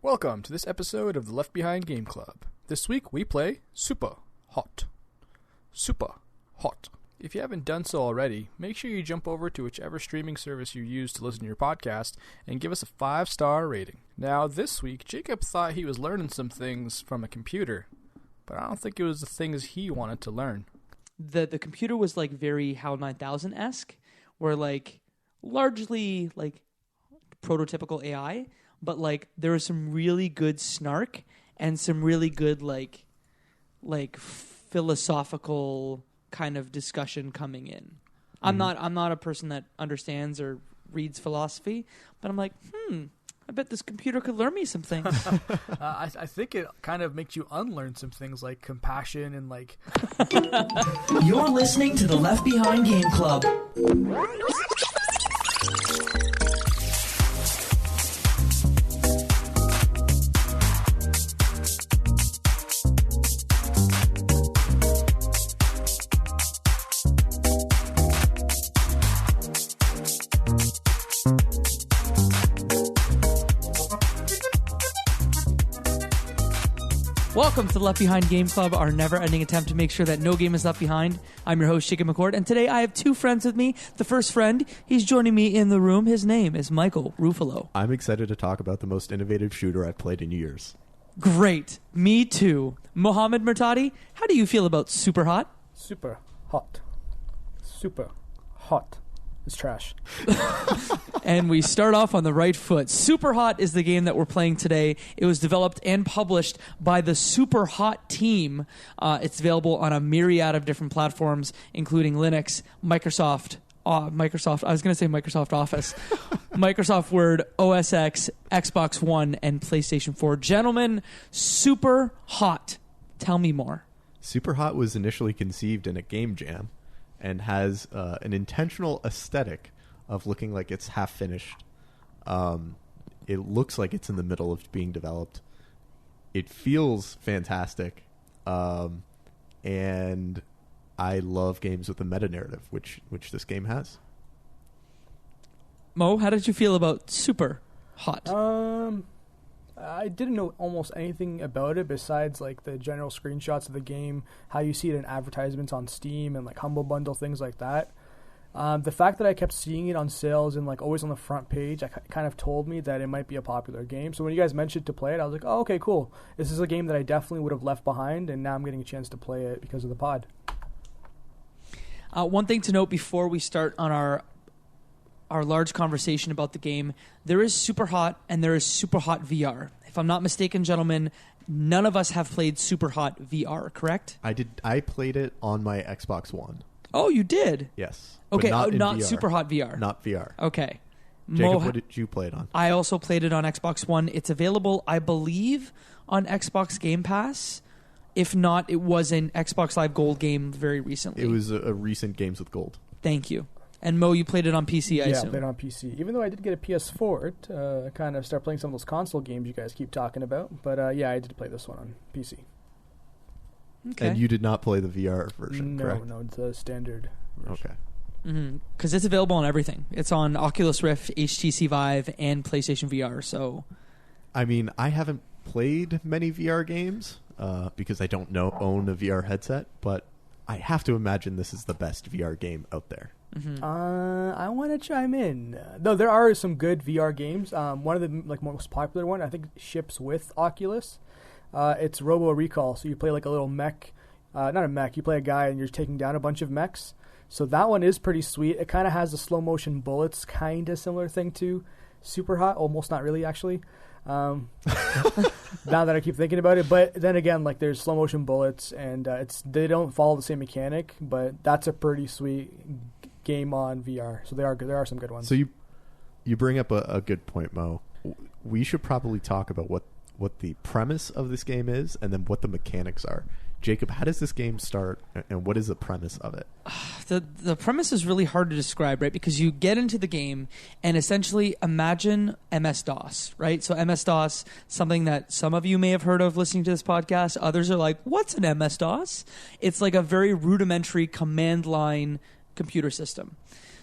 Welcome to this episode of the Left Behind Game Club. This week we play SUPERHOT. SUPERHOT. If you haven't done so already, make sure you jump over to whichever streaming service you use to listen to your podcast and give us a 5-star rating. Now this week, Jacob thought he was learning some things from a computer, but I don't think it was the things he wanted to learn. The computer was like very HAL 9000-esque, where like largely like prototypical AI, but like there was some really good snark and some really good like philosophical kind of discussion coming in. I'm not a person that understands or reads philosophy, but I'm like, I bet this computer could learn me some things. I think it kind of makes you unlearn some things like compassion and like... You're listening to the Left Behind Game Club. Welcome to the Left Behind Game Club, our never-ending attempt to make sure that no game is left behind. I'm your host, McCourt, and today I have two friends with me. The first friend, he's joining me in the room. His name is Michael Ruffolo. I'm excited to talk about the most innovative shooter I've played in years. Great. Me too. Mohammed Murtadi, how do you feel about SUPERHOT? Super hot. Super hot. It's trash. And we start off on the right foot. SUPERHOT is the game that we're playing today. It was developed and published by the SUPERHOT team. It's available on a myriad of different platforms, including Linux, Microsoft. I was going to say Microsoft Office, Microsoft Word, OS X, Xbox One, and PlayStation 4. Gentlemen, SUPERHOT. Tell me more. SUPERHOT was initially conceived in a game jam and has an intentional aesthetic of looking like it's half finished. It looks like it's in the middle of being developed. It feels fantastic. And I love games with a meta-narrative, which this game has. Mo, how did you feel about SUPERHOT? I didn't know almost anything about it besides like the general screenshots of the game, how you see it in advertisements on Steam and like Humble Bundle, things like that. The fact that I kept seeing it on sales and like always on the front page, kind of told me that it might be a popular game. So when you guys mentioned to play it, I was like, oh, okay, cool. This is a game that I definitely would have left behind, and now I'm getting a chance to play it because of the pod. One thing to note before we start on our large conversation about the game, there is SUPERHOT and there is SUPERHOT VR. If I'm not mistaken, gentlemen, none of us have played SUPERHOT VR, correct? I did. I played it on my Xbox One. Oh, you did? Yes. Okay, but not VR. SUPERHOT VR. Not VR. Okay. Jacob, what did you play it on? I also played it on Xbox One. It's available, I believe, on Xbox Game Pass. If not, it was an Xbox Live Gold game very recently. It was a recent Games with Gold. Thank you. And Mo, you played it on PC, I assume? Yeah, I played it on PC. Even though I did get a PS4, I kind of started playing some of those console games you guys keep talking about. But yeah, I did play this one on PC. Okay. And you did not play the VR version, No, correct? No, it's a standard version. Okay. Because it's available on everything. It's on Oculus Rift, HTC Vive, and PlayStation VR. So, I mean, I haven't played many VR games because I don't own a VR headset, but I have to imagine this is the best VR game out there. Mm-hmm. I want to chime in. Though there are some good VR games. One of the most popular one, I think, ships with Oculus. It's Robo Recall. So you play like a little mech, not a mech. You play a guy and you're taking down a bunch of mechs. So that one is pretty sweet. It kind of has the slow motion bullets, kind of similar thing to SUPERHOT. Almost not really, actually. Now that I keep thinking about it, but then again, like there's slow motion bullets, and they don't follow the same mechanic, but that's a pretty sweet game on VR. So there are some good ones. So you bring up a good point, Mo. We should probably talk about what the premise of this game is, and then what the mechanics are. Jacob, how does this game start, and what is the premise of it? The premise is really hard to describe, right? Because you get into the game, and essentially imagine MS-DOS, right? So MS-DOS, something that some of you may have heard of listening to this podcast. Others are like, what's an MS-DOS? It's like a very rudimentary command line computer system.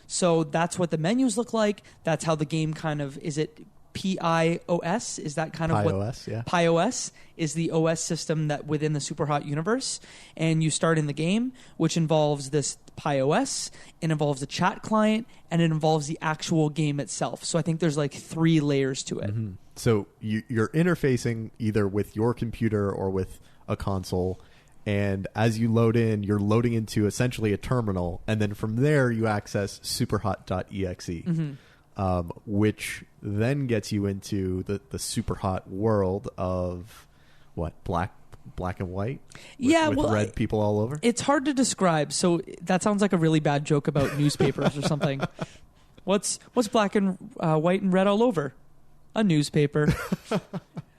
So that's what the menus look like. That's how the game kind of is. It PIOS. Is that kind of PIOS, yeah. PIOS is the OS system that within the SuperHot universe. And you start in the game, which involves this PIOS, it involves the chat client, and it involves the actual game itself. So I think there's like 3 layers to it. Mm-hmm. So you're interfacing either with your computer or with a console, and as you load in, you're loading into essentially a terminal, and then from there you access superhot.exe, which then gets you into the SuperHot world of what, black and white? With red people all over? It's hard to describe, so that sounds like a really bad joke about newspapers or something. What's black and white and red all over? A newspaper.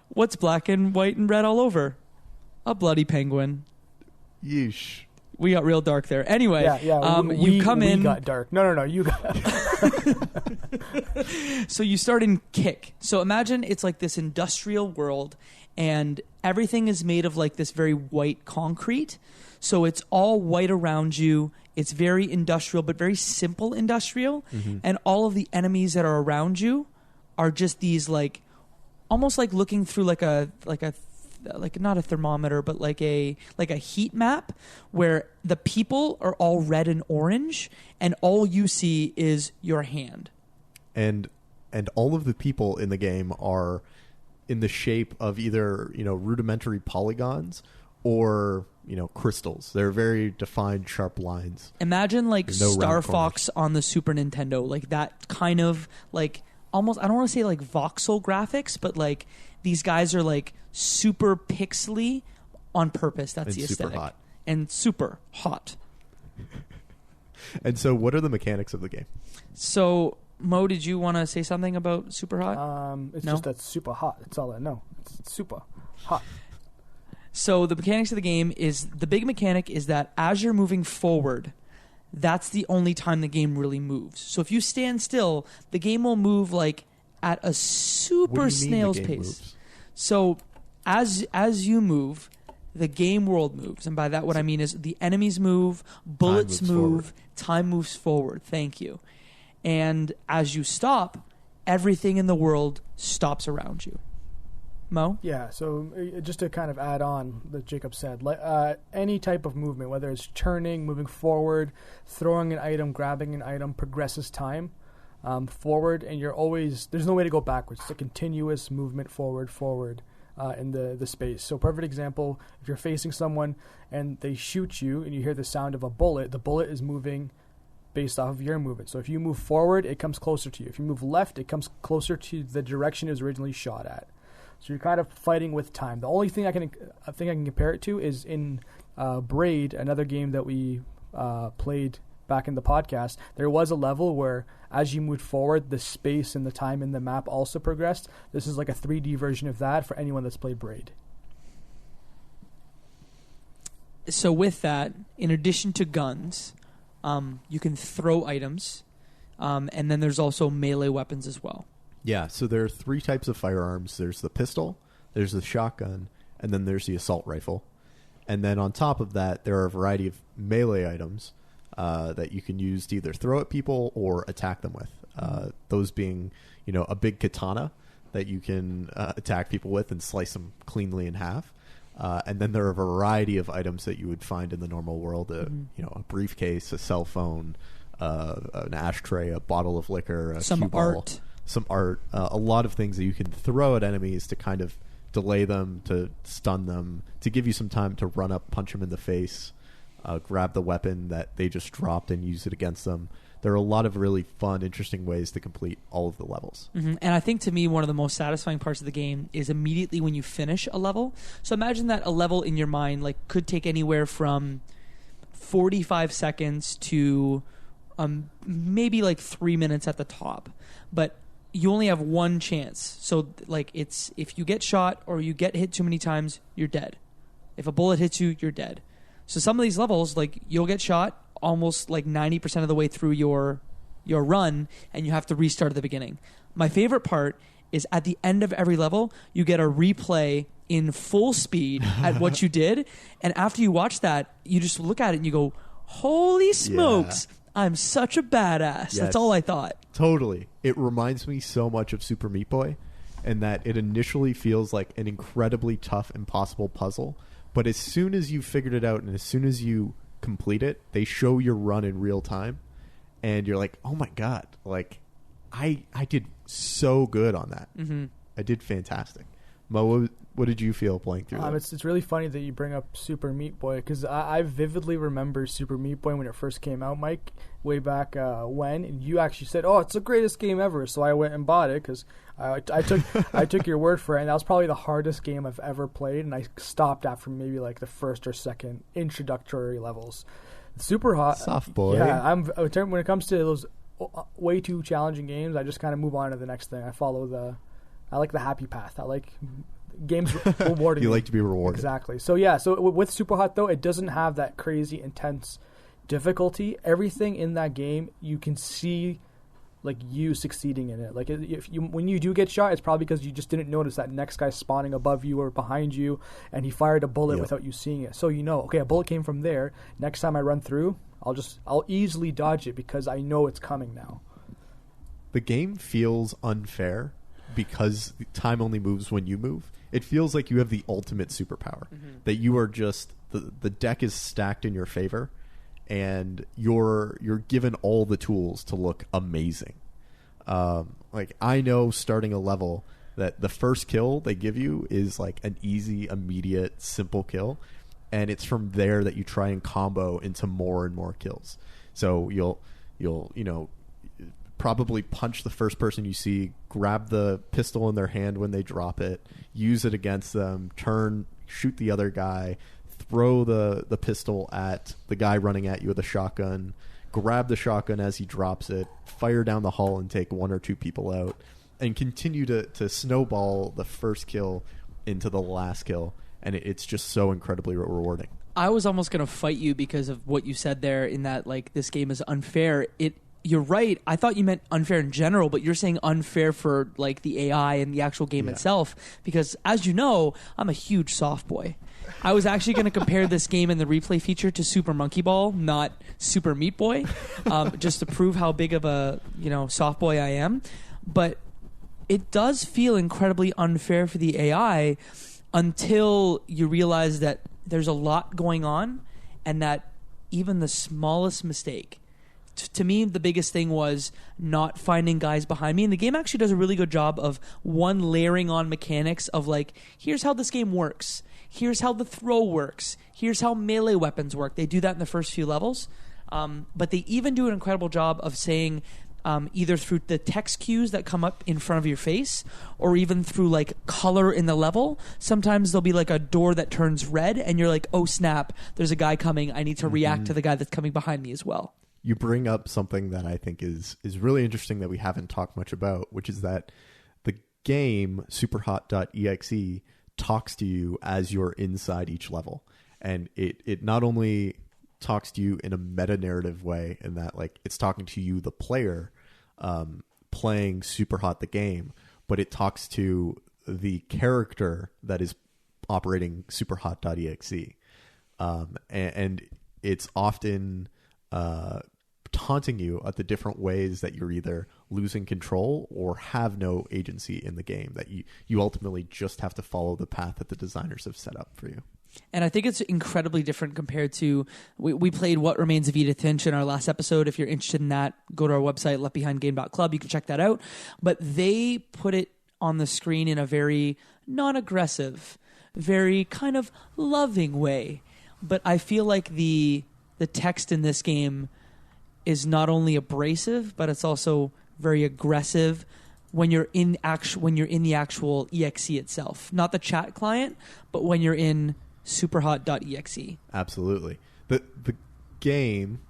What's black and white and red all over? A bloody penguin. Yeesh. We got real dark there. Anyway, we got dark. No, you got. So you start in Kick. So imagine it's like this industrial world, and everything is made of like this very white concrete. So it's all white around you. It's very industrial, but very simple industrial. Mm-hmm. And all of the enemies that are around you are just these like, almost like looking through like not a thermometer, but like a heat map where the people are all red and orange, and all you see is your hand. And all of the people in the game are in the shape of either, rudimentary polygons or, crystals. They're very defined, sharp lines. Imagine like Star Fox on the Super Nintendo, like that kind of like almost, I don't want to say like voxel graphics, but like these guys are like super pixely on purpose. That's the aesthetic. Super hot. And super hot. And so what are the mechanics of the game? So, Mo, did you want to say something about Super Hot? It's just that super hot. That's all I know. It's super hot. So the mechanics of the game is, the big mechanic is that as you're moving forward, that's the only time the game really moves. So if you stand still, the game will move like at a super snail's pace. Moves? So as you move, the game world moves. And by that what I mean is the enemies move, bullets move, time moves forward. Thank you. And as you stop, everything in the world stops around you. Mo? Yeah, so just to kind of add on that Jacob said, any type of movement, whether it's turning, moving forward, throwing an item, grabbing an item, progresses time forward, and there's no way to go backwards. It's a continuous movement forward in the space. So perfect example, if you're facing someone and they shoot you and you hear the sound of a bullet, the bullet is moving based off of your movement. So if you move forward, it comes closer to you. If you move left, it comes closer to the direction it was originally shot at. So you're kind of fighting with time. The only thing I think I can compare it to is in Braid, another game that we played back in the podcast. There was a level where as you moved forward, the space and the time in the map also progressed. This is like a 3D version of that for anyone that's played Braid. So with that, in addition to guns, you can throw items, and then there's also melee weapons as well. Yeah, so there are 3 types of firearms. There's the pistol, there's the shotgun, and then there's the assault rifle. And then on top of that, there are a variety of melee items that you can use to either throw at people or attack them with. Those being, a big katana that you can attack people with and slice them cleanly in half. And then there are a variety of items that you would find in the normal world. A briefcase, a cell phone, an ashtray, a bottle of liquor, a some cue ball. art. Some art, a lot of things that you can throw at enemies to kind of delay them, to stun them, to give you some time to run up, punch them in the face, grab the weapon that they just dropped and use it against them. There are a lot of really fun, interesting ways to complete all of the levels. Mm-hmm. And I think to me, one of the most satisfying parts of the game is immediately when you finish a level. So imagine that a level in your mind could take anywhere from 45 seconds to maybe 3 minutes at the top. But you only have one chance. So it's if you get shot or you get hit too many times, you're dead. If a bullet hits you, you're dead. So some of these levels, you'll get shot almost 90% of the way through your run, and you have to restart at the beginning. My favorite part is at the end of every level, you get a replay in full speed at what you did, and after you watch that, you just look at it and you go, holy smokes, yeah. I'm such a badass. Yes. That's all I thought. Totally. It reminds me so much of Super Meat Boy. and that it initially feels like an incredibly tough, impossible puzzle. But as soon as you figured it out and as soon as you complete it, they show your run in real time, and you're like, oh my God, like I did so good on that. Mm-hmm. I did fantastic. Mo, what did you feel playing through that? It's really funny that you bring up Super Meat Boy, because I vividly remember Super Meat Boy when it first came out, Mike, way back when, and you actually said, "Oh, it's the greatest game ever." So I went and bought it because I took your word for it, and that was probably the hardest game I've ever played, and I stopped after maybe like the first or second introductory levels. Super Hot, soft boy. Yeah, when it comes to those way too challenging games, I just kind of move on to the next thing. I like the happy path. I like games rewarding. You like to be rewarded. Exactly. So yeah, with Super Hot though, it doesn't have that crazy intense difficulty. Everything in that game, you can see like you succeeding in it. Like when you do get shot, it's probably because you just didn't notice that next guy spawning above you or behind you, and he fired a bullet without you seeing it. So you know, okay, a bullet came from there. Next time I run through, I'll easily dodge it because I know it's coming now. The game feels unfair because time only moves when you move. It feels like you have the ultimate superpower, that you are just the deck is stacked in your favor, and you're given all the tools to look amazing. Like I know starting a level that the first kill they give you is like an easy, immediate, simple kill, and it's from there that you try and combo into more and more kills. So you'll probably punch the first person you see, grab the pistol in their hand when they drop it, use it against them, shoot the other guy, throw the pistol at the guy running at you with a shotgun, grab the shotgun as he drops it, fire down the hall and take one or two people out, and continue to snowball the first kill into the last kill. And it's just so incredibly rewarding. I was almost going to fight you because of what you said there in that, like, this game is unfair. You're right. I thought you meant unfair in general, but you're saying unfair for like the AI and the actual game itself. Because as you know, I'm a huge soft boy. I was actually going to compare this game and the replay feature to Super Monkey Ball, not Super Meat Boy, just to prove how big of a soft boy I am. But it does feel incredibly unfair for the AI until you realize that there's a lot going on, and that even the smallest mistake. To me, the biggest thing was not finding guys behind me. And the game actually does a really good job of layering on mechanics of like, here's how this game works. Here's how the throw works. Here's how melee weapons work. They do that in the first few levels. But they even do an incredible job of saying either through the text cues that come up in front of your face or even through like color in the level. Sometimes there'll be like a door that turns red and you're like, oh snap, there's a guy coming. I need to react to the guy that's coming behind me as well. You bring up something that I think is really interesting that we haven't talked much about, which is that the game SUPERHOT.exe talks to you as you're inside each level. And it not only talks to you in a meta-narrative way in that like it's talking to you, the player, playing SUPERHOT the game, but it talks to the character that is operating SUPERHOT.exe. And it's often taunting you at the different ways that you're either losing control or have no agency in the game, that you ultimately just have to follow the path that the designers have set up for you. And I think it's incredibly different compared to, we played What Remains of Edith Finch in our last episode. If you're interested in that, go to our website, leftbehindgame.club. You can check that out. But they put it on the screen in a very non-aggressive, very kind of loving way. But I feel like the text in this game is not only abrasive, but it's also very aggressive when you're in the actual EXE itself, not the chat client, but when you're in SUPERHOT.exe. Absolutely. The game,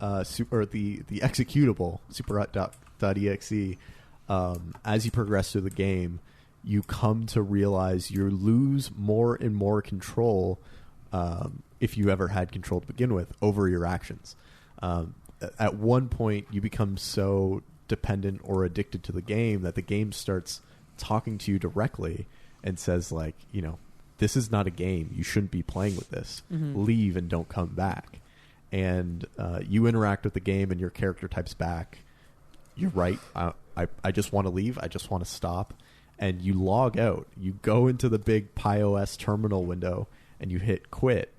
or the executable SUPERHOT.exe, as you progress through the game, you come to realize you lose more and more control, if you ever had control to begin with, over your actions. At one point, you become so dependent or addicted to the game that the game starts talking to you directly and says, like, this is not a game. You shouldn't be playing with this. Leave and don't come back. And you interact with the game and your character types back, you're right. I just want to leave. I just want to stop. and you log out. You go into the big PyOS terminal window and you hit quit.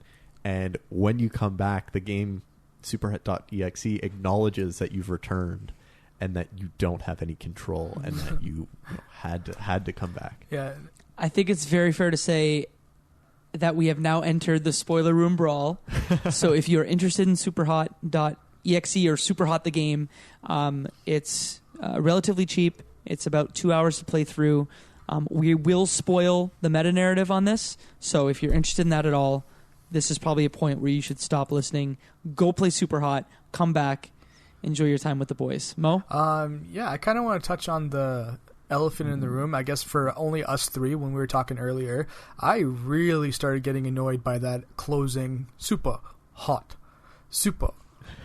And when you come back, the game superhot.exe acknowledges that you've returned and that you don't have any control and that you had to come back. Yeah. I think it's very fair to say that we have now entered the spoiler room brawl. So if you're interested in superhot.exe or Superhot the game, it's relatively cheap. It's about 2 hours to play through. We will spoil the meta narrative on this. So if you're interested in that at all, this is probably a point where you should stop listening. Go play Superhot. Come back. Enjoy your time with the boys. Mo? Yeah, I kind of want to touch on the elephant in the room. I guess for only us three, when we were talking earlier, I really started getting annoyed by that closing super hot.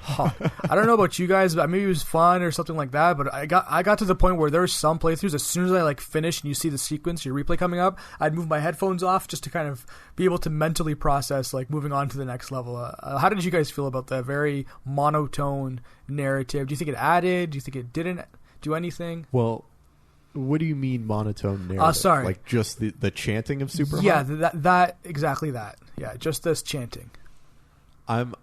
I don't know about you guys, but maybe it was fun or something like that, but I got to the point where there were some playthroughs, as soon as I finish and you see the sequence, your replay coming up, I'd move my headphones off just to kind of be able to mentally process moving on to the next level. How did you guys feel about that very monotone narrative? Do you think it added? Do you think it didn't do anything? Well, what do you mean monotone narrative? Sorry. Like just the chanting of Superhot? Yeah, that exactly that. Yeah, just this chanting.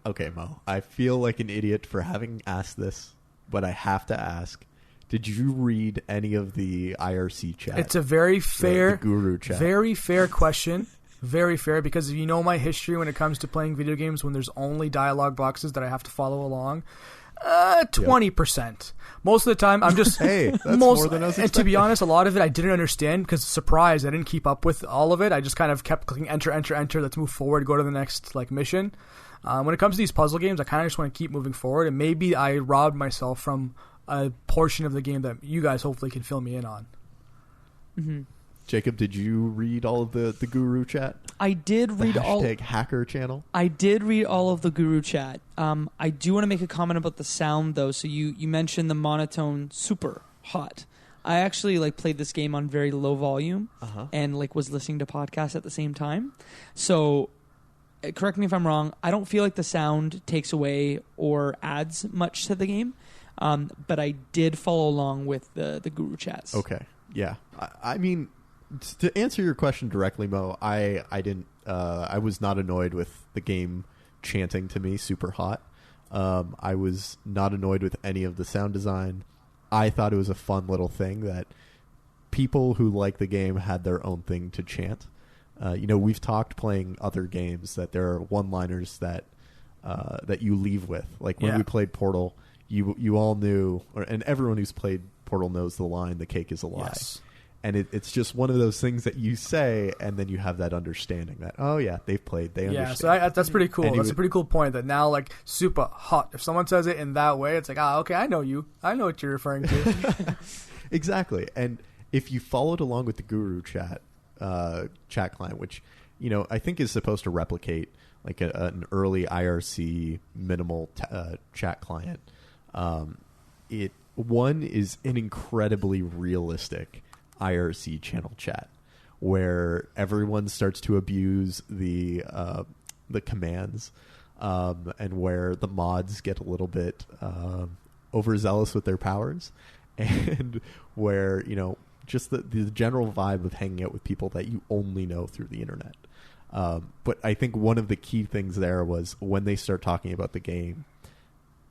Okay, Mo. I feel like an idiot for having asked this, but I have to ask. Did you read any of the IRC chat? It's a very fair, the guru chat. Very fair question. Very fair, because if you know my history when it comes to playing video games when there's only dialogue boxes that I have to follow along, 20%. Most of the time, I'm just... Hey, that's more than I was expecting. And to be honest, a lot of it I didn't understand because, surprise, I didn't keep up with all of it. I just kind of kept clicking enter, let's move forward, go to the next mission. When it comes to these puzzle games, I kind of just want to keep moving forward, and maybe I robbed myself from a portion of the game that you guys hopefully can fill me in on. Mm-hmm. Jacob, did you read all of the guru chat? I did read all... #hacker channel? I did read all of the guru chat. I do want to make a comment about the sound, though. So you mentioned the monotone super hot. I actually played this game on very low volume and was listening to podcasts at the same time. So... correct me if I'm wrong, I don't feel like the sound takes away or adds much to the game, but I did follow along with the guru chats. Okay, yeah. I mean, to answer your question directly, Mo, I didn't. I was not annoyed with the game chanting to me super hot. I was not annoyed with any of the sound design. I thought it was a fun little thing that people who like the game had their own thing to chant. We've talked playing other games that there are one-liners that you leave with. Like when we played Portal, you all knew, and everyone who's played Portal knows the line, "The cake is a lie." Yes. And it's just one of those things that you say, and then you have that understanding that, oh yeah, they've played, they understand. Yeah, so that's pretty cool. That's a pretty cool point that now, super hot, if someone says it in that way, it's okay, I know you. I know what you're referring to. Exactly. And if you followed along with the guru chat client, which I think is supposed to replicate an early IRC minimal chat client. It is an incredibly realistic IRC channel chat where everyone starts to abuse the commands, and where the mods get a little bit overzealous with their powers, and where just the general vibe of hanging out with people that you only know through the internet. But I think one of the key things there was when they start talking about the game,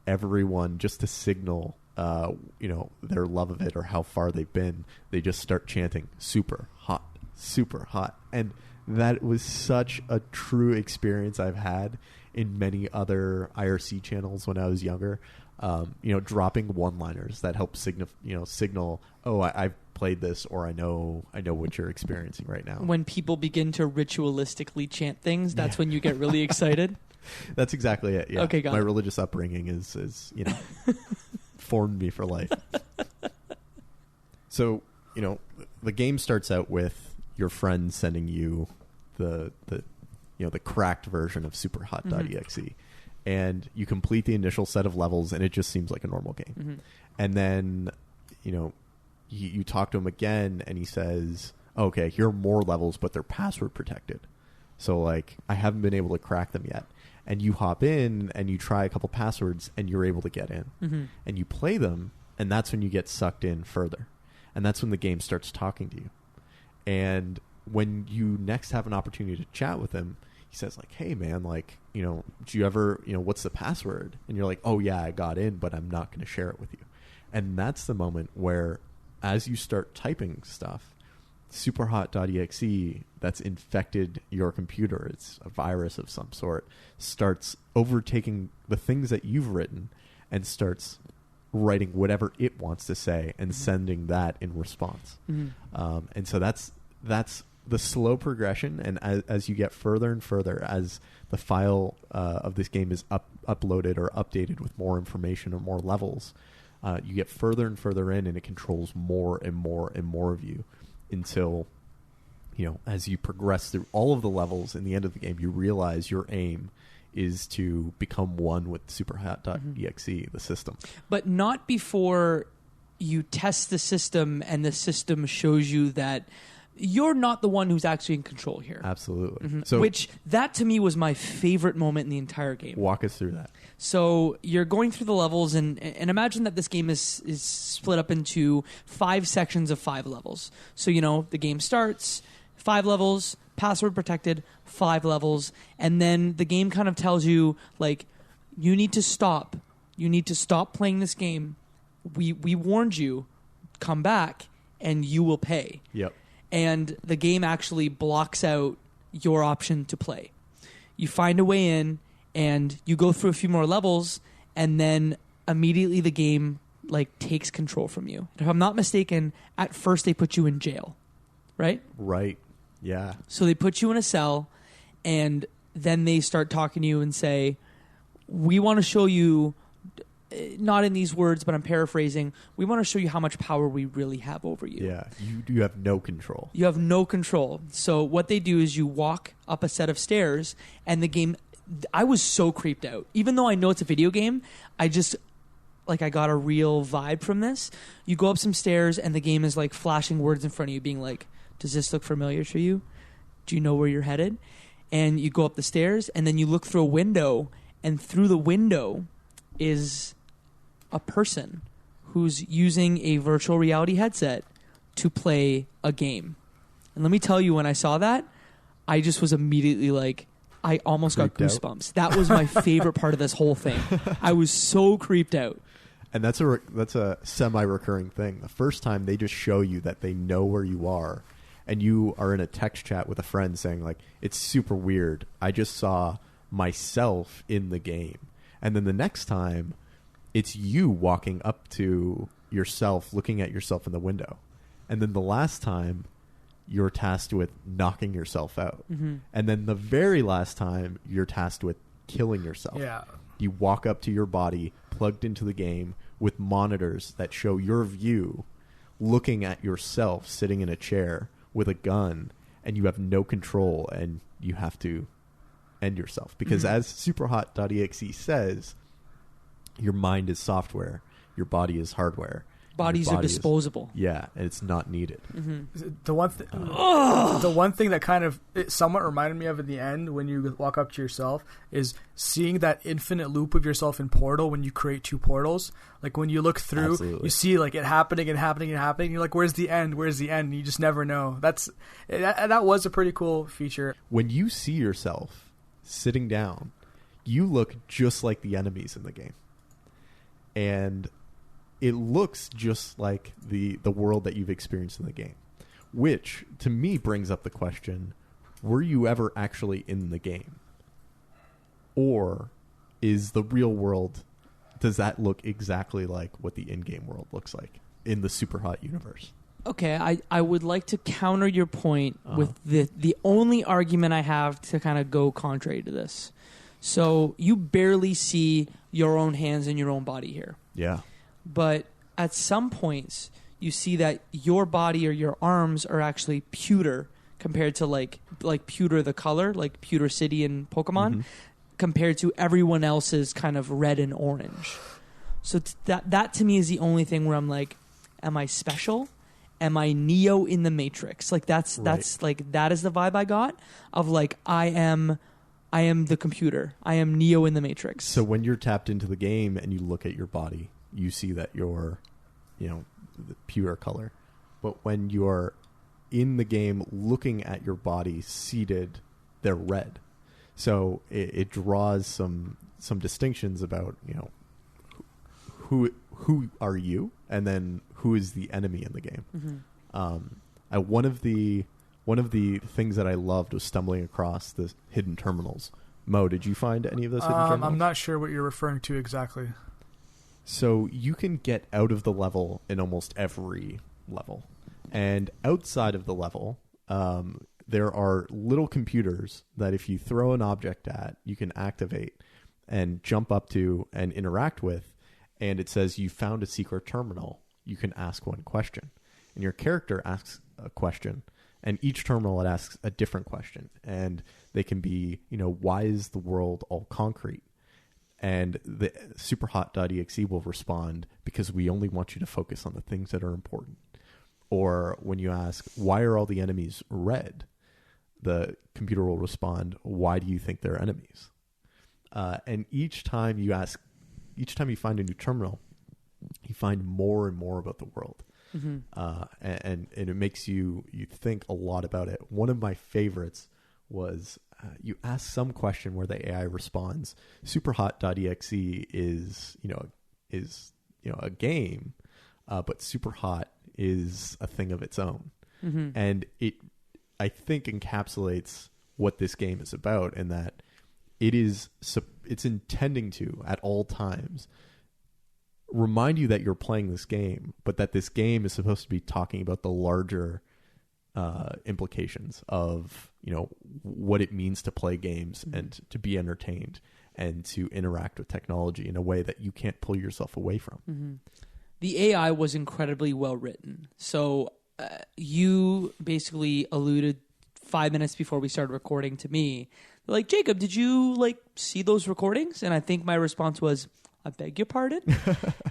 everyone, just to signal, their love of it or how far they've been, they just start chanting super hot, super hot. And that was such a true experience I've had in many other IRC channels when I was younger. Dropping one-liners that help signal, oh, I've played this, or I know what you're experiencing right now. When people begin to ritualistically chant things, that's when you get really excited. That's exactly it. Yeah. Okay, got My it. religious upbringing is formed me for life. So, the game starts out with your friend sending you the cracked version of superhot.exe. And you complete the initial set of levels, and it just seems like a normal game. Mm-hmm. And then, you talk to him again, and he says, okay, here are more levels, but they're password protected. So, I haven't been able to crack them yet. And you hop in, and you try a couple passwords, and you're able to get in. Mm-hmm. And you play them, and that's when you get sucked in further. And that's when the game starts talking to you. And when you next have an opportunity to chat with him, he says like, hey man, like, you know, do you ever, you know, what's the password? And you're like, oh yeah, I got in, but I'm not going to share it with you. And that's the moment where, as you start typing stuff, superhot.exe that's infected your computer, it's a virus of some sort, starts overtaking the things that you've written and starts writing whatever it wants to say and sending that in response. And so that's the slow progression. And as you get further and further, as the file of this game is uploaded or updated with more information or more levels, you get further and further in, and it controls more and more and more of you until, you know, as you progress through all of the levels in the end of the game, you realize your aim is to become one with superhot.exe, the system. But not before you test the system and the system shows you that you're not the one who's actually in control here. Absolutely. So, which, that to me was my favorite moment in the entire game. Walk us through that. So you're going through the levels, and imagine that this game is split up into 5 sections of 5 levels. So, you know, the game starts, 5 levels, password protected, 5 levels, and then the game kind of tells you, like, you need to stop. You need to stop playing this game. We warned you. Come back, and you will pay. Yep. And the game actually blocks out your option to play. You find a way in, and you go through a few more levels, and then immediately the game like takes control from you. If I'm not mistaken, at first they put you in jail, right? Right. Yeah. So they put you in a cell, and then they start talking to you and say, we want to show you, not in these words, but I'm paraphrasing, we want to show you how much power we really have over you. Yeah, you have no control. You have no control. So what they do is you walk up a set of stairs, and the game, I was so creeped out. Even though I know it's a video game, I just, like, I got a real vibe from this. You go up some stairs, and the game is like flashing words in front of you, being like, does this look familiar to you? Do you know where you're headed? And you go up the stairs, and then you look through a window, and through the window is a person who's using a virtual reality headset to play a game. And let me tell you, when I saw that, I just was immediately like, I almost got goosebumps. That was my favorite part of this whole thing. I was so creeped out. And that's a semi-recurring thing. The first time they just show you that they know where you are, and you are in a text chat with a friend saying like, it's super weird, I just saw myself in the game. And then the next time, it's you walking up to yourself, looking at yourself in the window. And then the last time, you're tasked with knocking yourself out. And then the very last time, you're tasked with killing yourself. Yeah. You walk up to your body, plugged into the game, with monitors that show your view, looking at yourself sitting in a chair with a gun, and you have no control, and you have to end yourself. Because as superhot.exe says, your mind is software, your body is hardware. Bodies are disposable. Yeah, and it's not needed. The one thing that kind of it somewhat reminded me of in the end, when you walk up to yourself, is seeing that infinite loop of yourself in Portal when you create 2 portals. Like when you look through, you see like it happening and happening and happening. You're like, where's the end? Where's the end? And you just never know. That was a pretty cool feature. When you see yourself sitting down, you look just like the enemies in the game. And it looks just like the world that you've experienced in the game, which to me brings up the question, were you ever actually in the game? Or is the real world, does that look exactly like what the in-game world looks like in the Superhot universe? Okay, I would like to counter your point with the only argument I have to kind of go contrary to this. So you barely see your own hands and your own body here. Yeah. But at some points, you see that your body or your arms are actually pewter compared to like pewter the color, like Pewter City in Pokemon, compared to everyone else's kind of red and orange. So that to me is the only thing where I'm like, am I special? Am I Neo in the Matrix? Like that's like that is the vibe I got of like I am the computer. I am Neo in the Matrix. So when you're tapped into the game and you look at your body, you see that you're, the pure color. But when you're in the game looking at your body seated, they're red. So it draws some distinctions about, you know, who are you, and then who is the enemy in the game. Mm-hmm. One of the things that I loved was stumbling across the hidden terminals. Mo, did you find any of those hidden terminals? I'm not sure what you're referring to exactly. So you can get out of the level in almost every level. And outside of the level, there are little computers that if you throw an object at, you can activate and jump up to and interact with. And it says you found a secret terminal. You can ask one question. And your character asks a question. And each terminal, it asks a different question. And they can be, you know, why is the world all concrete? And the superhot.exe will respond, because we only want you to focus on the things that are important. Or when you ask, why are all the enemies red? The computer will respond, why do you think they're enemies? And each time you find a new terminal, you find more and more about the world. Mm-hmm. And it makes you think a lot about it. One of my favorites was you ask some question where the AI responds. Superhot.exe is a game, but Superhot is a thing of its own. Mm-hmm. And it, I think, encapsulates what this game is about, in that it's intending to, at all times, remind you that you're playing this game, but that this game is supposed to be talking about the larger implications of, you know, what it means to play games and to be entertained and to interact with technology in a way that you can't pull yourself away from. Mm-hmm. The AI was incredibly well written. So you basically alluded 5 minutes before we started recording to me, like, Jacob, did you see those recordings? And I think my response was, I beg your pardon.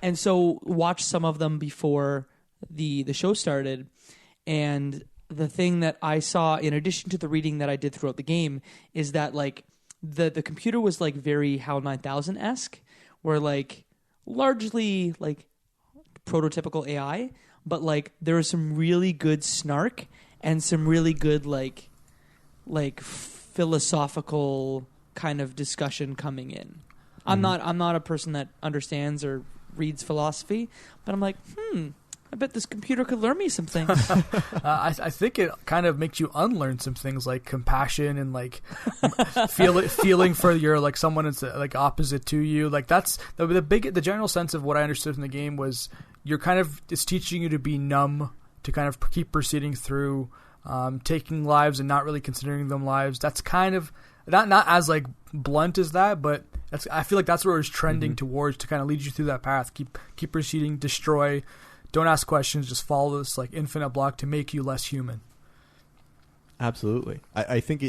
And so watched some of them before the show started. And the thing that I saw, in addition to the reading that I did throughout the game, is that the computer was very HAL 9000-esque, where largely prototypical AI, but there was some really good snark and some really good philosophical kind of discussion coming in. I'm not a person that understands or reads philosophy, but I'm I bet this computer could learn me some things. I think it kind of makes you unlearn some things, like compassion and feeling for your someone that's opposite to you. That's the general sense of what I understood from the game was it's teaching you to be numb, to kind of keep proceeding through, taking lives and not really considering them lives. That's kind of not as blunt as that, but I feel that's where it's trending towards, to kind of lead you through that path. Keep proceeding, destroy. Don't ask questions. Just follow this infinite block to make you less human. Absolutely. I think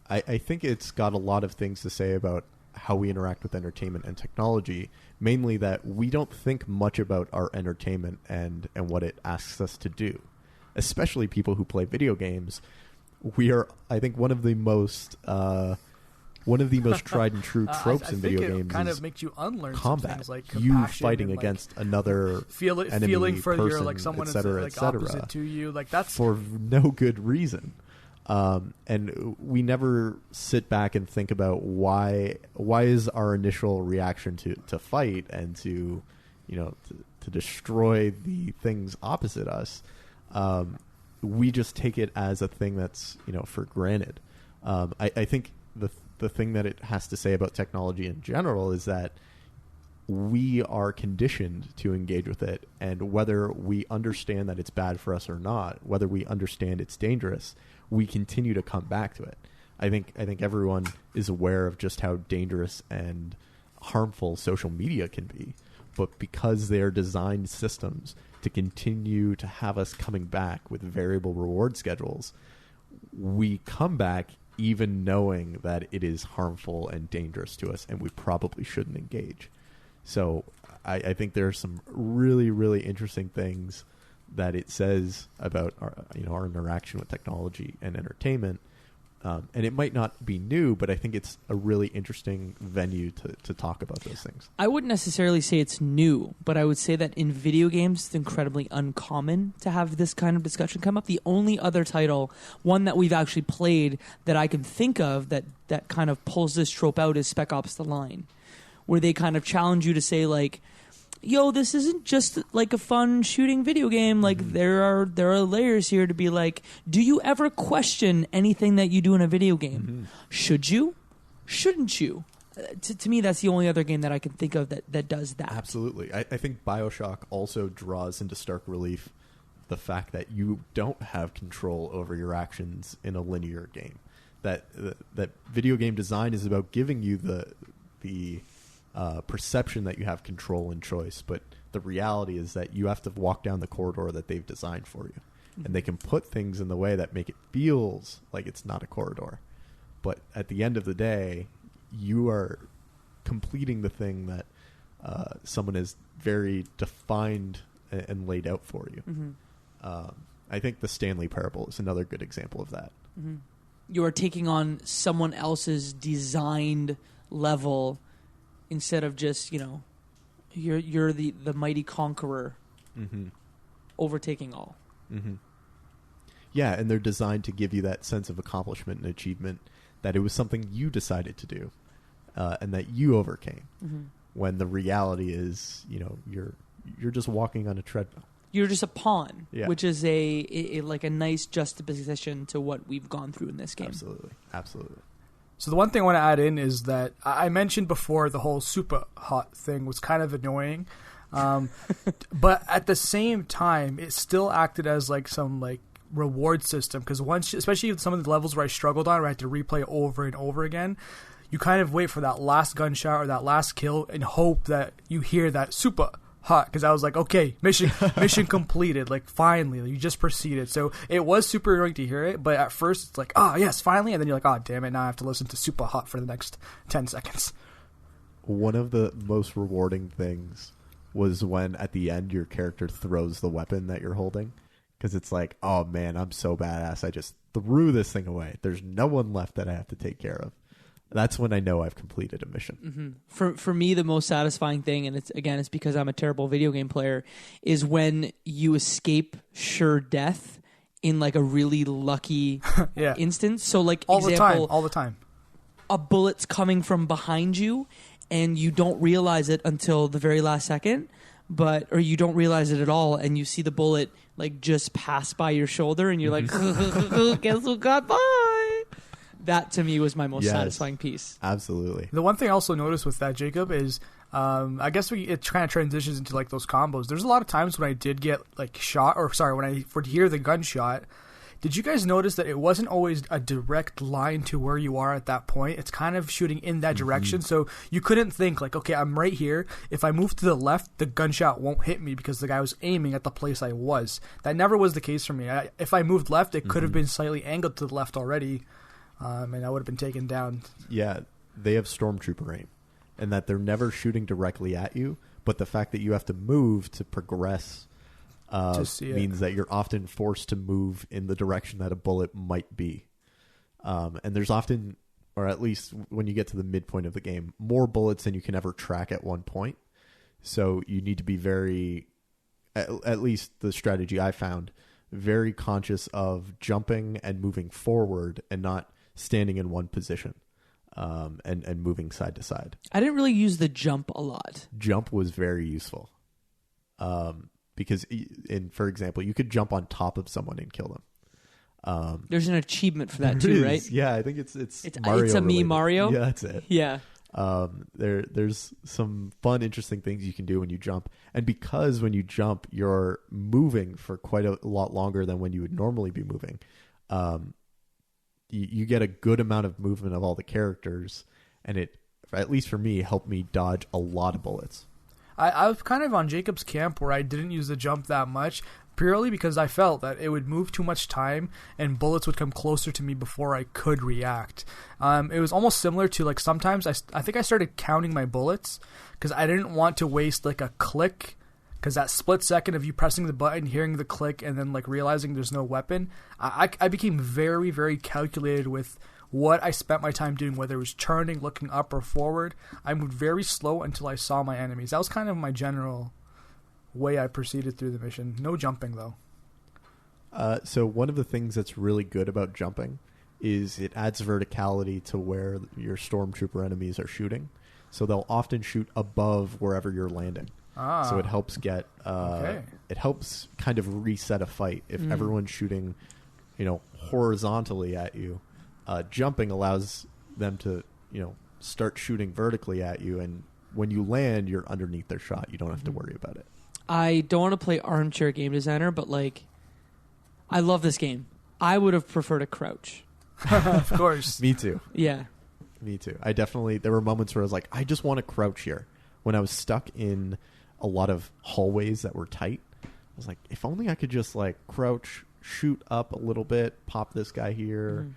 I think it's got a lot of things to say about how we interact with entertainment and technology. Mainly that we don't think much about our entertainment and what it asks us to do. Especially people who play video games. We are, I think, one of the most tried and true tropes in video games. It kind of makes you unlearn combat. Some things you fighting against another enemy, feeling for person, your someone that's opposite to you. That's for no good reason. And we never sit back and think about why is our initial reaction to fight and to destroy the things opposite us. We just take it as a thing that's for granted. I think the thing that it has to say about technology in general is that we are conditioned to engage with it, and whether we understand that it's bad for us or not, whether we understand it's dangerous, we continue to come back to it. I think everyone is aware of just how dangerous and harmful social media can be, but because they are designed systems to continue to have us coming back with variable reward schedules, we come back even knowing that it is harmful and dangerous to us, and we probably shouldn't engage. So I think there are some really, really interesting things that it says about our interaction with technology and entertainment, And it might not be new, but I think it's a really interesting venue to talk about those things. I wouldn't necessarily say it's new, but I would say that in video games, it's incredibly uncommon to have this kind of discussion come up. The only other title, one that we've actually played that I can think of that kind of pulls this trope out is Spec Ops: The Line, where they kind of challenge you to say, like, yo, this isn't just like a fun shooting video game. Like there are layers here to be like, do you ever question anything that you do in a video game? Should you? Shouldn't you? To me, that's the only other game that I can think of that does that. Absolutely. I think BioShock also draws into stark relief the fact that you don't have control over your actions in a linear game. That video game design is about giving you the perception that you have control and choice, but the reality is that you have to walk down the corridor that they've designed for you. And they can put things in the way that make it feels like it's not a corridor. But at the end of the day, you are completing the thing that someone has very defined and laid out for you. I think the Stanley Parable is another good example of that. You are taking on someone else's designed level instead of just, you're the mighty conqueror overtaking all. Yeah, and they're designed to give you that sense of accomplishment and achievement, that it was something you decided to do and that you overcame. When the reality is, you're just walking on a treadmill. You're just a pawn, Yeah. which is a nice juxtaposition to what we've gone through in this game. Absolutely. So the one thing I want to add in is that I mentioned before the whole super hot thing was kind of annoying. But at the same time, it still acted as like some like reward system, because once, especially some of the levels where I struggled on, where I had to replay over and over again, you kind of wait for that last gunshot or that last kill and hope that you hear that super hot, because I was like, okay, mission completed, like finally, you just proceeded. So it was super annoying to hear it, but at first it's like, oh yes, finally, and then you're like, oh damn it, now I have to listen to super hot for the next 10 seconds. One of the most rewarding things was when at the end your character throws the weapon that you're holding, because it's like, oh man, I'm so badass, I just threw this thing away, there's no one left that I have to take care of. That's when I know I've completed a mission. For me, the most satisfying thing, and it's because I'm a terrible video game player, is when you escape sure death in like a really lucky instance. So like all example, the time, a bullet's coming from behind you, and you don't realize it until the very last second, or you don't realize it at all, and you see the bullet like just pass by your shoulder, and you're like, guess who got by? That, to me, was my most satisfying piece. Absolutely. The one thing I also noticed with that, Jacob, is I guess it kind of transitions into like those combos. There's a lot of times when I did get like shot, when I would hear the gunshot. Did you guys notice that it wasn't always a direct line to where you are at that point? It's kind of shooting in that direction. So you couldn't think like, okay, I'm right here. If I move to the left, the gunshot won't hit me because the guy was aiming at the place I was. That never was the case for me. If I moved left, it could have been slightly angled to the left already. And I would have been taken down. Yeah, they have stormtrooper aim, and that they're never shooting directly at you, but the fact that you have to move to progress means that you're often forced to move in the direction that a bullet might be. And there's often, or at least when you get to the midpoint of the game, more bullets than you can ever track at one point. So you need to be very, at least the strategy I found, very conscious of jumping and moving forward and not standing in one position and moving side to side. I didn't really use the jump a lot. Jump was very useful because, for example, you could jump on top of someone and kill them. There's an achievement for that too, right? Yeah, I think it's Mario it's a me Mario. Yeah, that's it. Yeah. There's some fun, interesting things you can do when you jump, and because when you jump, you're moving for quite a lot longer than when you would normally be moving. You get a good amount of movement of all the characters, and it, at least for me, helped me dodge a lot of bullets. I was kind of on Jacob's camp where I didn't use the jump that much, purely because I felt that it would move too much time and bullets would come closer to me before I could react. It was almost similar to like sometimes I think I started counting my bullets because I didn't want to waste like a click because that split second of you pressing the button, hearing the click, and then like realizing there's no weapon, I became very, very calculated with what I spent my time doing, whether it was turning, looking up or forward. I moved very slow until I saw my enemies. That was kind of my general way I proceeded through the mission. No jumping though. So one of the things that's really good about jumping is it adds verticality to where your stormtrooper enemies are shooting. So they'll often shoot above wherever you're landing. So it helps get it helps kind of reset a fight. If everyone's shooting, horizontally at you, jumping allows them to, start shooting vertically at you, and when you land, you're underneath their shot. You don't have to worry about it. I don't want to play armchair game designer, but like, I love this game. I would have preferred a crouch. Of course. Me too. Yeah. Me too. There were moments where I was like, I just want to crouch here. When I was stuck in a lot of hallways that were tight, I was like, if only I could just like crouch, shoot up a little bit, pop this guy here,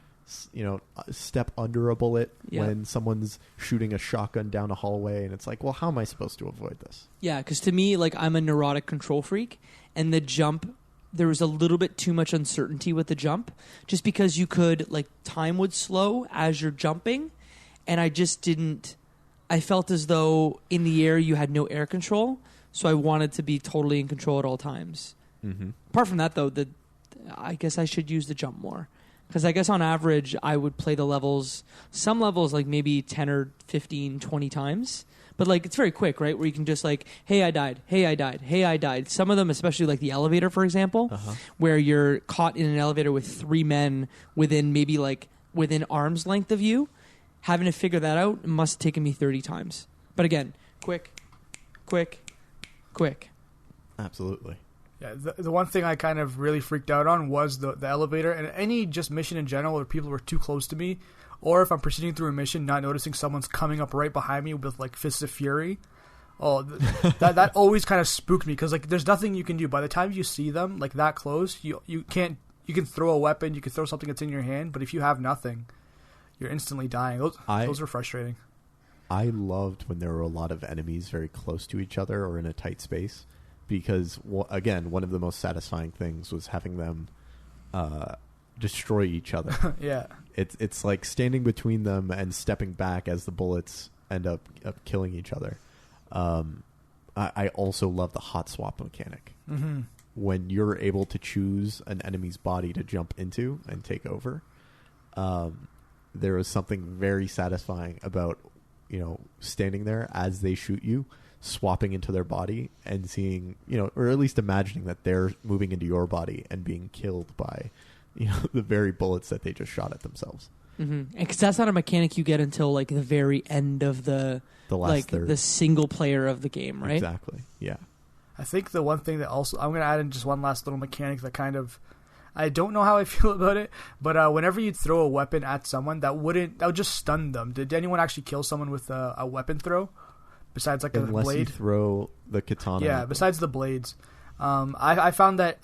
step under a bullet when someone's shooting a shotgun down a hallway. And it's like, well, how am I supposed to avoid this? Yeah, because to me, like, I'm a neurotic control freak, and the jump, there was a little bit too much uncertainty with the jump, just because you could, like, time would slow as you're jumping, and I just didn't, I felt as though in the air you had no air control, so I wanted to be totally in control at all times. Mm-hmm. Apart from that, though, I guess I should use the jump more. Because I guess on average, I would play the levels, some levels like maybe 10 or 15, 20 times. But like it's very quick, right? Where you can just like, hey, I died. Hey, I died. Hey, I died. Some of them, especially like the elevator, for example, where you're caught in an elevator with 3 men within arm's length of you. Having to figure that out must have taken me 30 times. But again, quick. Absolutely. Yeah, the one thing I kind of really freaked out on was the elevator, and any just mission in general where people were too close to me, or if I'm proceeding through a mission not noticing someone's coming up right behind me with like fists of fury. Oh, that always kind of spooked me, because like there's nothing you can do. By the time you see them like that close, you can throw a weapon, you can throw something that's in your hand, but if you have nothing, you're instantly dying. Those are frustrating. I loved when there were a lot of enemies very close to each other or in a tight space. Because, again, one of the most satisfying things was having them destroy each other. Yeah. It's like standing between them and stepping back as the bullets end up killing each other. I also love the hot swap mechanic. Mm-hmm. When you're able to choose an enemy's body to jump into and take over, there is something very satisfying about, standing there as they shoot you, swapping into their body and seeing, or at least imagining that they're moving into your body and being killed by, the very bullets that they just shot at themselves. Mm-hmm. Because that's not a mechanic you get until like the very end of the last third. The single player of the game, right? Exactly. Yeah. I think the one thing that also I'm going to add in just one last little mechanic that kind of, I don't know how I feel about it, but whenever you throw a weapon at someone, that would just stun them. Did anyone actually kill someone with a weapon throw? Besides like Unless a blade? you throw the katana. Yeah, besides the blades. I found that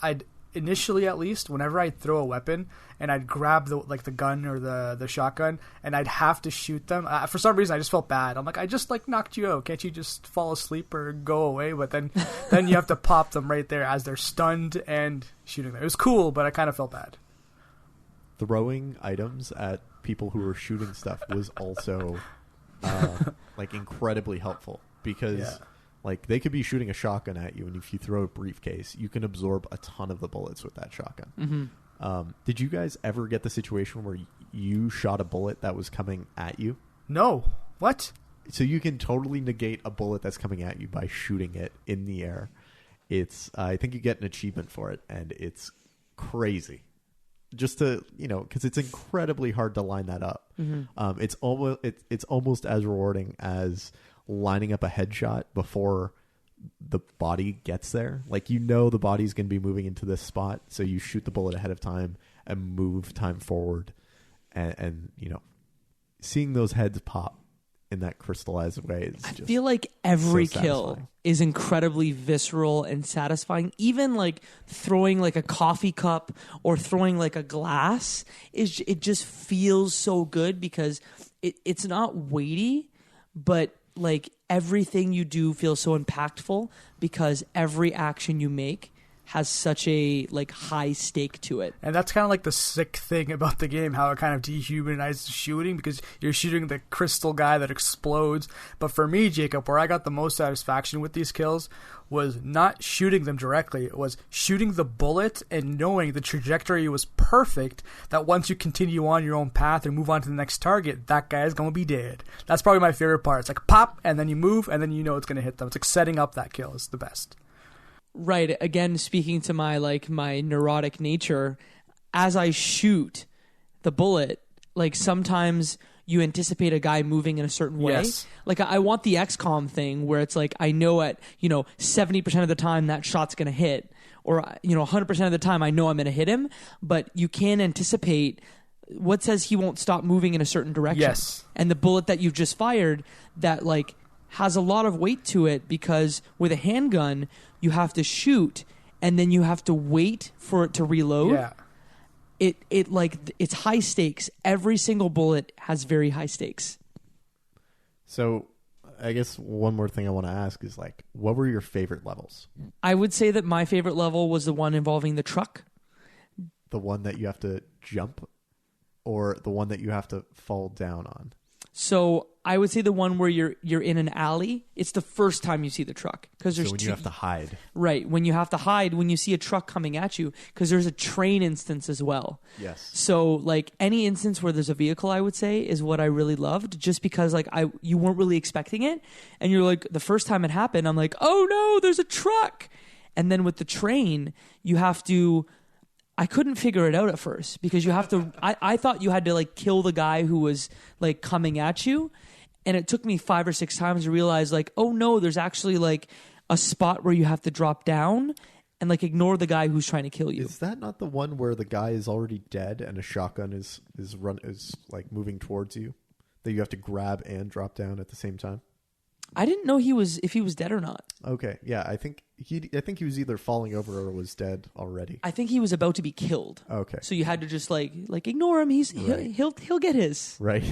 initially at least, whenever I'd throw a weapon and I'd grab the gun or the shotgun and I'd have to shoot them, for some reason I just felt bad. I'm like, I just like knocked you out. Can't you just fall asleep or go away? But then you have to pop them right there as they're stunned and shooting them. It was cool, but I kind of felt bad. Throwing items at people who were shooting stuff was also... like incredibly helpful, because like they could be shooting a shotgun at you, and if you throw a briefcase, you can absorb a ton of the bullets with that shotgun. Mm-hmm. Did you guys ever get the situation where you shot a bullet that was coming at you? No. What? So you can totally negate a bullet that's coming at you by shooting it in the air. It's I think you get an achievement for it, and it's crazy. Just to, because it's incredibly hard to line that up. Mm-hmm. It's almost as rewarding as lining up a headshot before the body gets there. Like, the body's going to be moving into this spot, so you shoot the bullet ahead of time and move time forward. And seeing those heads pop in that crystallized way is just, I feel like every so kill satisfying. Is incredibly visceral and satisfying. Even like throwing like a coffee cup or throwing like a glass, it just feels so good, because it's not weighty, but like everything you do feels so impactful because every action you make has such a like high stake to it. And that's kind of like the sick thing about the game, how it kind of dehumanizes shooting because you're shooting the crystal guy that explodes. But for me, Jacob, where I got the most satisfaction with these kills was not shooting them directly. It was shooting the bullet and knowing the trajectory was perfect, that once you continue on your own path and move on to the next target, that guy is going to be dead. That's probably my favorite part. It's like pop, and then you move, and then you know it's going to hit them. It's like setting up that kill is the best. Right. Again, speaking to my neurotic nature, as I shoot the bullet, like sometimes you anticipate a guy moving in a certain way. Yes. Like I want the XCOM thing where it's like I know at 70% of the time that shot's going to hit, or 100% of the time I know I'm going to hit him, but you can't anticipate what says he won't stop moving in a certain direction. Yes. And the bullet that you've just fired that like has a lot of weight to it, because with a handgun you have to shoot and then you have to wait for it to reload. Yeah. It's high stakes. Every single bullet has very high stakes. So I guess one more thing I want to ask is like, what were your favorite levels? I would say that my favorite level was the one involving the truck. The one that you have to jump, or the one that you have to fall down on? So I would say the one where you're in an alley. It's the first time you see the truck, because there's when you have to hide. Right, when you have to hide when you see a truck coming at you, because there's a train instance as well. Yes. So like any instance where there's a vehicle, I would say, is what I really loved, just because like you weren't really expecting it, and you're like, the first time it happened, I'm like, oh no, there's a truck. And then with the train, you have to. I couldn't figure it out at first, because you have to. I thought you had to like kill the guy who was like coming at you, and it took me 5 or 6 times to realize like, oh no, there's actually like a spot where you have to drop down and like ignore the guy who's trying to kill you. Is that not the one where the guy is already dead and a shotgun is like moving towards you, that you have to grab and drop down at the same time? I didn't know if he was dead or not. Okay, yeah, I think he was either falling over or was dead already. I think he was about to be killed. Okay, so you had to just like ignore him. He'll get his. Right.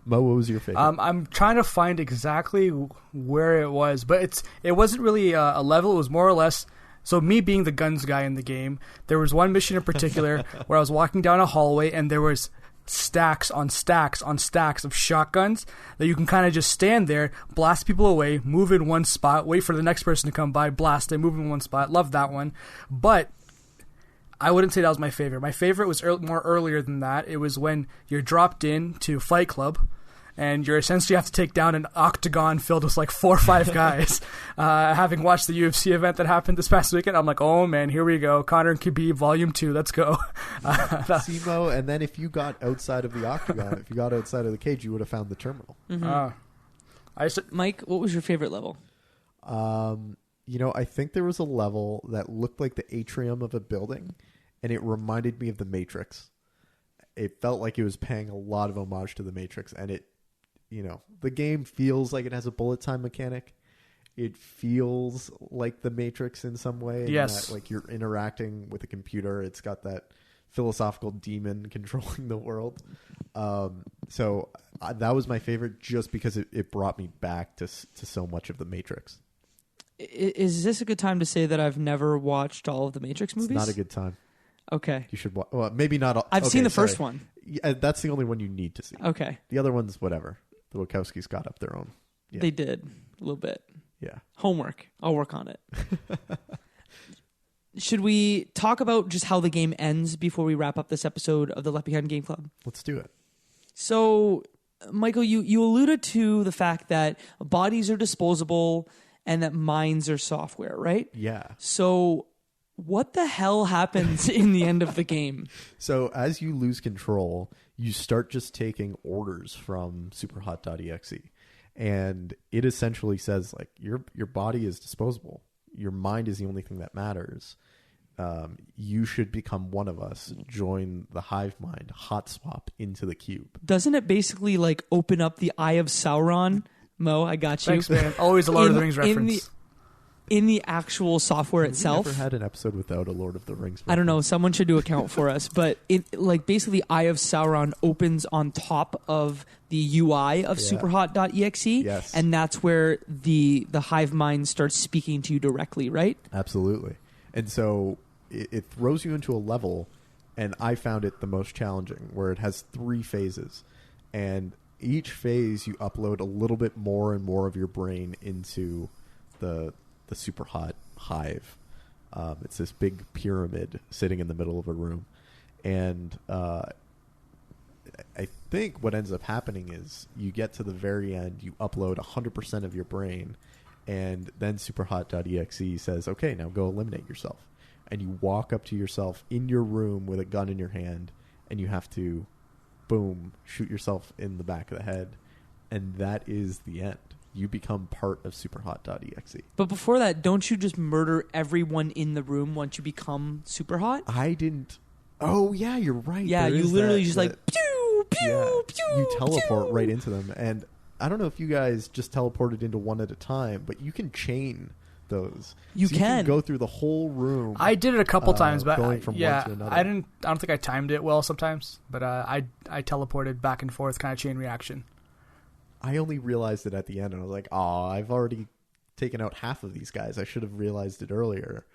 Mo, what was your favorite? I'm trying to find exactly where it was, but it wasn't really a level. It was more or less. So me being the guns guy in the game, there was one mission in particular where I was walking down a hallway and there was stacks on stacks on stacks of shotguns that you can kind of just stand there, blast people away, move in one spot, wait for the next person to come by, blast it, move in one spot. Love that one. But I wouldn't say that was my favorite. My favorite was more earlier than that. It was when you're dropped in to Fight Club and you're essentially have to take down an octagon filled with like 4 or 5 guys. Having watched the UFC event that happened this past weekend, I'm like, oh man, here we go. Conor and Khabib Volume 2, let's go. Simo, and then if you got outside of the octagon, if you got outside of the cage, you would have found the terminal. Mm-hmm. Mike, what was your favorite level? I think there was a level that looked like the atrium of a building, and it reminded me of the Matrix. It felt like it was paying a lot of homage to the Matrix, and the game feels like it has a bullet time mechanic. It feels like the Matrix in some way. Yes. That, like you're interacting with a computer. It's got that philosophical demon controlling the world. So that was my favorite, just because it brought me back to so much of the Matrix. Is this a good time to say that I've never watched all of the Matrix movies? It's not a good time. Okay. You should watch. Well, maybe not all. I've seen the first one. Yeah, that's the only one you need to see. Okay. The other ones, whatever. The Wachowskis got up their own. Yeah. They did. A little bit. Yeah. Homework. I'll work on it. Should we talk about just how the game ends before we wrap up this episode of the Left Behind Game Club? Let's do it. So, Michael, you alluded to the fact that bodies are disposable and that minds are software, right? Yeah. So what the hell happens in the end of the game? So as you lose control, you start just taking orders from superhot.exe. And it essentially says, like, your body is disposable. Your mind is the only thing that matters. You should become one of us. Join the hive mind. Hot swap into the cube. Doesn't it basically like open up the Eye of Sauron? Mo, I got you. Thanks, man. Always a Lord of the Rings reference. in the actual software itself. Have we ever had an episode without a Lord of the Rings? I don't know. Someone should do a count for us. But basically, Eye of Sauron opens on top of the UI of superhot.exe. Yes. And that's where the hive mind starts speaking to you directly, right? Absolutely. And so it throws you into a level, and I found it the most challenging, where it has 3 phases. And each phase, you upload a little bit more and more of your brain into the Superhot hive. It's this big pyramid sitting in the middle of a room. And I think what ends up happening is you get to the very end, you upload 100% of your brain, and then superhot.exe says, okay, now go eliminate yourself. And you walk up to yourself in your room with a gun in your hand, and you have to, boom, shoot yourself in the back of the head. And that is the end. You become part of superhot.exe. But before that, don't you just murder everyone in the room once you become Superhot? I didn't. Oh, yeah, you're right. Yeah, There you is literally that- just that- like, pew, pew, yeah, pew, you teleport pew. right into them. And I don't know if you guys just teleported into one at a time, but you can chain those. You So can. go through the whole room. I did it a couple times, but going from yeah, one to another. I don't think I timed it well sometimes, but I teleported back and forth, kind of chain reaction. I only realized it at the end, and I was like, oh, I've already taken out half of these guys. I should have realized it earlier.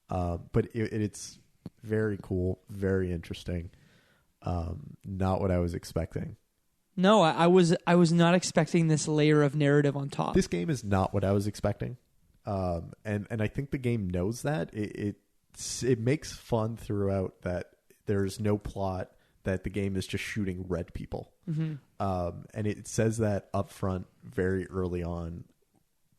But it's very cool, very interesting. Not what I was expecting. No, I was not expecting this layer of narrative on top. This game is not what I was expecting. And I think the game knows that. It makes fun throughout that there's no plot, that the game is just shooting red people. Mm-hmm. And it says that up front very early on,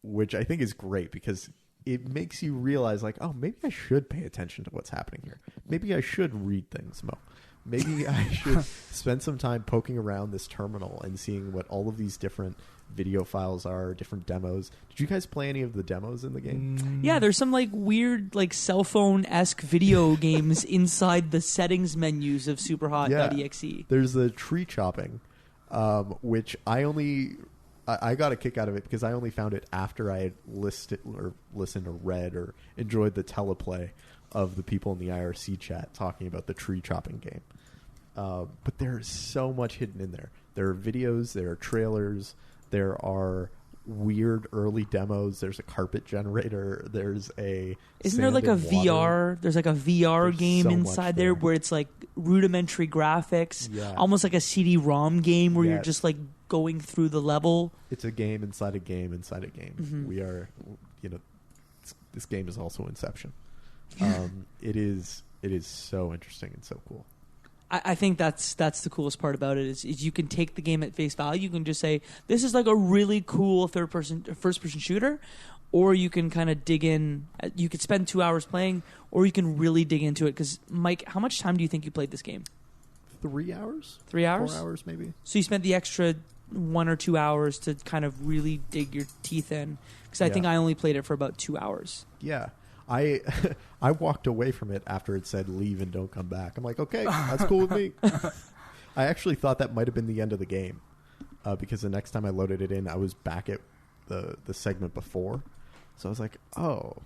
which I think is great because it makes you realize, like, oh, maybe I should pay attention to what's happening here. Maybe I should read things more. Maybe I should spend some time poking around this terminal and seeing what all of these different video files are, different demos. Did you guys play any of the demos in the game? Yeah, there's some like weird like cell phone-esque video games inside the settings menus of superhot.exe. There's the tree chopping, which I got a kick out of it because I only found it after I had listened or read or enjoyed the teleplay of the people in the IRC chat talking about the tree chopping game. But there's so much hidden in there. There are videos, there are trailers, there are weird early demos, there's a carpet generator, there's a Isn't there like a sand and water. VR? There's like a VR There's game so much inside there. there where it's like rudimentary graphics, Yeah. almost like a CD-ROM game where you're Yes. just like going through the level. It's a game inside a game inside a game. Mhm. We are, this game is also Inception. It is so interesting and so cool. I think that's the coolest part about it is you can take the game at face value. You can just say, this is like a really cool first-person shooter, or you can kind of dig in. You could spend 2 hours playing, or you can really dig into it. Because, Mike, how much time do you think you played this game? 3 hours? 3 hours? 4 hours, maybe. So you spent the extra 1 or 2 hours to kind of really dig your teeth in. Because I think I only played it for about 2 hours. Yeah. I walked away from it after it said leave and don't come back. I'm like, okay, that's cool with me. I actually thought that might have been the end of the game because the next time I loaded it in, I was back at the segment before. So I was like, oh,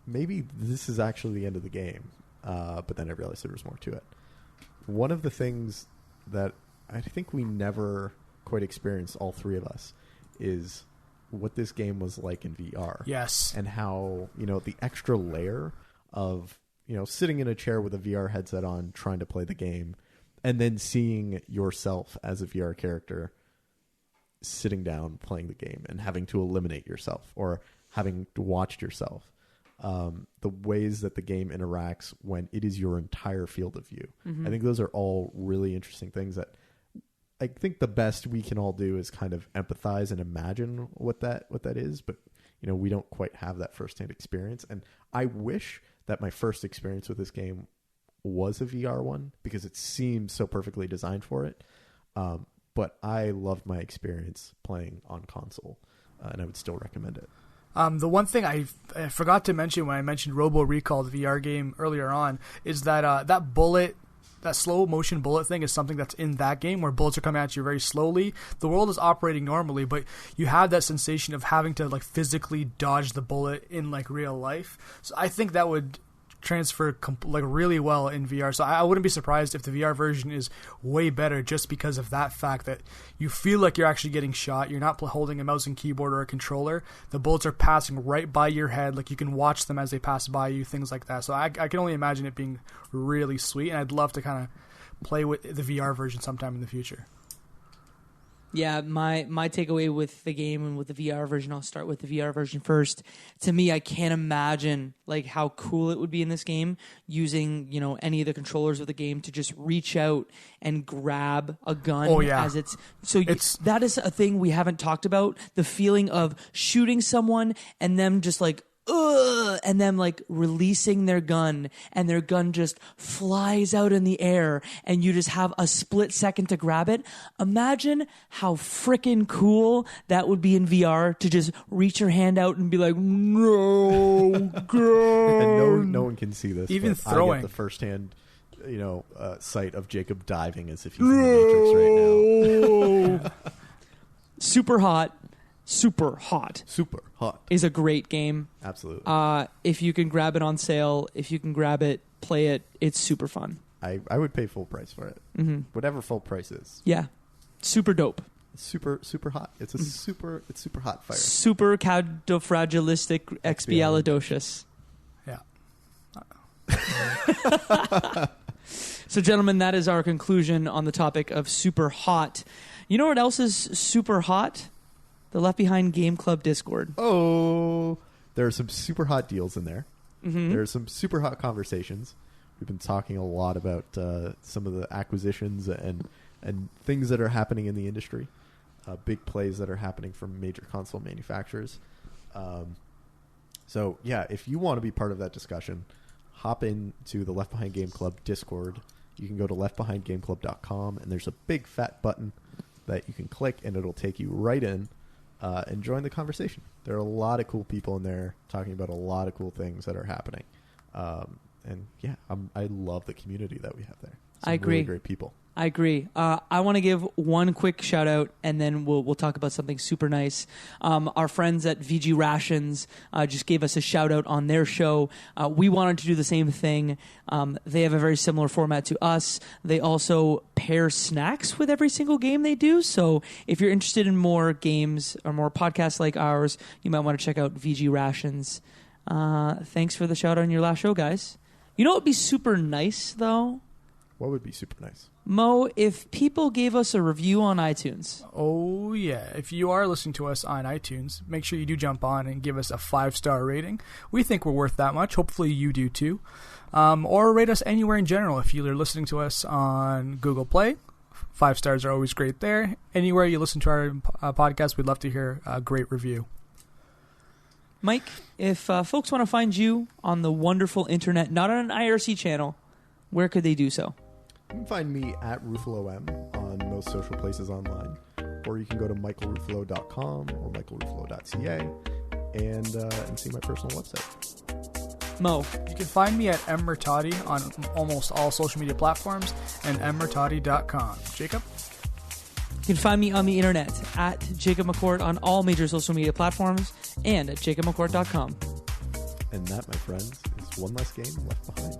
maybe this is actually the end of the game. But then I realized there was more to it. One of the things that I think we never quite experienced, all three of us, is what this game was like in VR. Yes. And how, the extra layer of, sitting in a chair with a VR headset on, trying to play the game, and then seeing yourself as a VR character sitting down playing the game and having to eliminate yourself or having watched yourself. The ways that the game interacts when it is your entire field of view. Mm-hmm. I think those are all really interesting things that I think the best we can all do is kind of empathize and imagine what that is, but we don't quite have that firsthand experience. And I wish that my first experience with this game was a VR one because it seems so perfectly designed for it. But I loved my experience playing on console, and I would still recommend it. The one thing I forgot to mention when I mentioned Robo Recall, the VR game earlier on, is that that bullet that slow motion bullet thing is something that's in that game, where bullets are coming at you very slowly. The world is operating normally, but you have that sensation of having to like physically dodge the bullet in like real life. So I think that would transfer like really well in VR. So I wouldn't be surprised if the VR version is way better, just because of that fact that you feel like you're actually getting shot. You're not holding a mouse and keyboard or a controller. The bullets are passing right by your head. Like you can watch them as they pass by you, things like that. So I can only imagine it being really sweet, and I'd love to kind of play with the VR version sometime in the future. Yeah, my takeaway with the game and with the VR version, I'll start with the VR version first. To me, I can't imagine like how cool it would be in this game using, you know, any of the controllers of the game to just reach out and grab a gun as it's that is a thing we haven't talked about, the feeling of shooting someone and them just like and them like releasing their gun, and their gun just flies out in the air and you just have a split second to grab it. Imagine how freaking cool that would be in VR, to just reach your hand out and be like, no, gun. And no one can see this. Even but throwing. I get the first-hand, sight of Jacob diving as if he's in the Matrix right now. Super hot. Super hot is a great game. Absolutely. If you can grab it on sale, if you can grab it, play it. It's super fun. I would pay full price for it. Mm-hmm. Whatever full price is. Yeah, super dope. Super hot. It's super hot fire. Super cadofragilistic expialidocious. Yeah. So, gentlemen, that is our conclusion on the topic of super hot. You know what else is super hot? The Left Behind Game Club Discord. Oh, there are some super hot deals in there. Mm-hmm. There are some super hot conversations. We've been talking a lot about some of the acquisitions and things that are happening in the industry. Big plays that are happening from major console manufacturers. So, yeah, if you want to be part of that discussion, hop into the Left Behind Game Club Discord. You can go to leftbehindgameclub.com, and there's a big fat button that you can click, and it'll take you right in. And join the conversation. There are a lot of cool people in there talking about a lot of cool things that are happening. And yeah, I love the community that we have there. Some I agree. Really great people. I agree. I want to give one quick shout out, and then we'll talk about something super nice. Our friends at VG Rations just gave us a shout out on their show. We wanted to do the same thing. They have a very similar format to us. They also pair snacks with every single game they do. So if you're interested in more games or more podcasts like ours, you might want to check out VG Rations. Thanks for the shout out on your last show, guys. You know what would be super nice, though? What would be super nice? Mo, if people gave us a review on iTunes. Oh, yeah. If you are listening to us on iTunes, make sure you do jump on and give us a 5-star rating. We think we're worth that much. Hopefully you do too. Or rate us anywhere in general. If you're listening to us on Google Play, 5 stars are always great there. Anywhere you listen to our podcast, we'd love to hear a great review. Mike, if folks want to find you on the wonderful internet, not on an IRC channel, where could they do so? You can find me at Ruffolo M on most social places online, or you can go to michaelruffolo.com or michaelruffolo.ca and see my personal website. Mo. You can find me at Murtadi on almost all social media platforms and murtadi.com. Jacob? You can find me on the internet at Jacob McCourt on all major social media platforms and at jacobmccourt.com. And that, my friends, is one less game left behind.